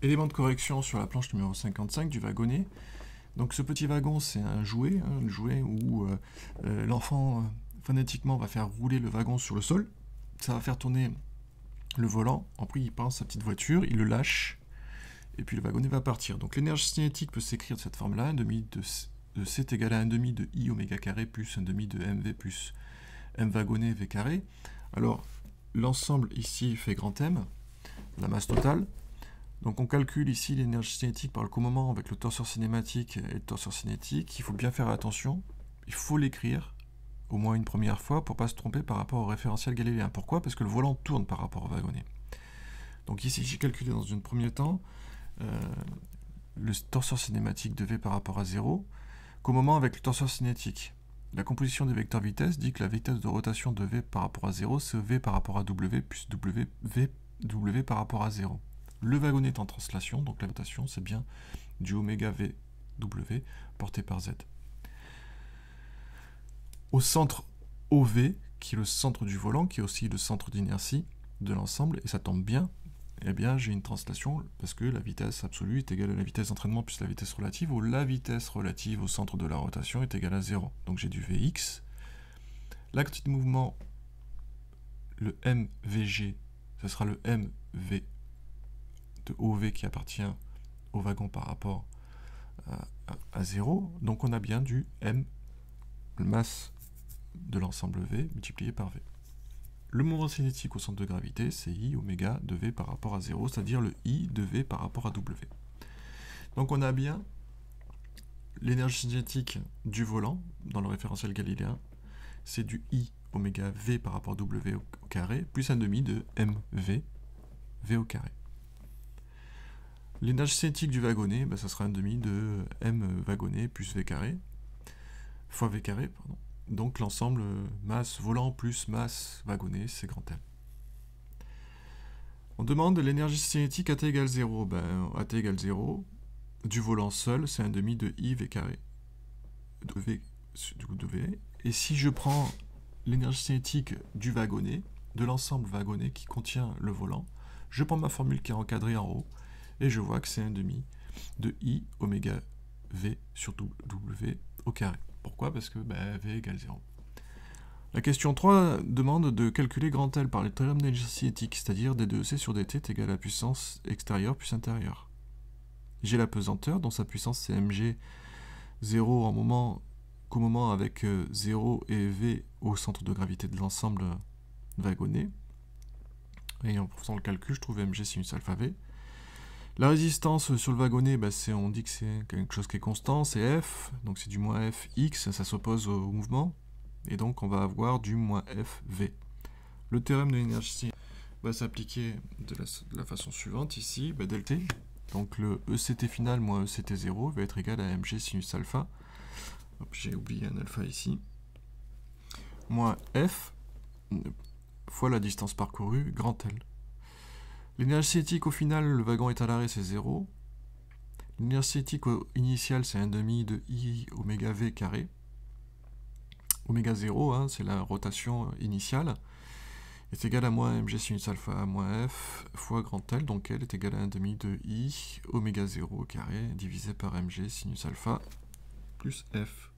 Élément de correction sur la planche numéro 55 du wagonnet. Donc ce petit wagon, c'est un jouet où l'enfant phonétiquement va faire rouler le wagon sur le sol. Ça va faire tourner le volant. Après, il prend sa petite voiture, il le lâche, et puis le wagonnet va partir. Donc l'énergie cinétique peut s'écrire de cette forme-là, 1 demi de C est égal à 1 demi de I oméga carré plus 1 demi de MV plus M wagonnet V carré. Alors, l'ensemble ici fait grand M, la masse totale. Donc on calcule ici l'énergie cinétique par le commandement avec le torseur cinématique et le torseur cinétique. Il faut bien faire attention, il faut l'écrire au moins une première fois pour ne pas se tromper par rapport au référentiel galiléen. Pourquoi? Parce que le volant tourne par rapport au wagonnet. Donc ici j'ai calculé dans un premier temps le torseur cinématique de V par rapport à 0, commandement avec le torseur cinétique. La composition des vecteurs vitesse dit que la vitesse de rotation de V par rapport à 0, c'est V par rapport à W plus W par rapport à 0. Le wagonnet est en translation, donc la rotation, c'est bien du oméga V W porté par Z. Au centre OV, qui est le centre du volant, qui est aussi le centre d'inertie de l'ensemble, et ça tombe bien, eh bien j'ai une translation parce que la vitesse absolue est égale à la vitesse d'entraînement plus la vitesse relative, où la vitesse relative au centre de la rotation est égale à 0. Donc j'ai du Vx. La quantité de mouvement, le MVG, ce sera le MV de OV qui appartient au wagon par rapport à 0. Donc on a bien du M, le masse de l'ensemble V multiplié par V. Le mouvement cinétique au centre de gravité, c'est I oméga de V par rapport à 0, c'est-à-dire le I de V par rapport à W. Donc on a bien l'énergie cinétique du volant dans le référentiel galiléen, c'est du I oméga V par rapport à W au carré, plus 1 demi de MV, V au carré. L'énergie cinétique du wagonnet, ça sera 1 demi de M wagonnet plus V carré, fois V carré, pardon. Donc l'ensemble masse volant plus masse wagonnet, c'est grand M. On demande l'énergie cinétique à t égale 0. À t égale 0, du volant seul, c'est 1 demi de I V carré de V. Et si je prends l'énergie cinétique du wagonnet, de l'ensemble wagonnet qui contient le volant, je prends ma formule qui est encadrée en haut, et je vois que c'est 1 demi de I oméga V sur W au carré. Pourquoi? Parce que V égale 0. La question 3 demande de calculer grand L par le théorème d'énergie cinétique, c'est-à-dire d2c sur dt est égal à la puissance extérieure plus intérieure. J'ai la pesanteur, dont sa puissance c'est mg 0 en moment avec 0 et V au centre de gravité de l'ensemble wagonnet. Et en faisant le calcul, je trouve mg sinus alpha V. La résistance sur le wagonnet, on dit que c'est quelque chose qui est constant, c'est F, donc c'est du moins F, X, ça s'oppose au mouvement, et donc on va avoir du moins F, V. Le théorème de l'énergie va s'appliquer de la façon suivante, ici, delta, donc le ECT final moins ECT 0 va être égal à mg sinus alpha, j'ai oublié un alpha ici, moins F, fois la distance parcourue, grand L. L'énergie cinétique au final, le wagon est à l'arrêt, c'est 0. L'énergie cinétique initiale, c'est 1 demi de I oméga V carré. Oméga 0, c'est la rotation initiale, est égal à moins mg sinus alpha moins F fois grand L, donc L est égal à 1 demi de I oméga 0 au carré divisé par mg sinus alpha plus F.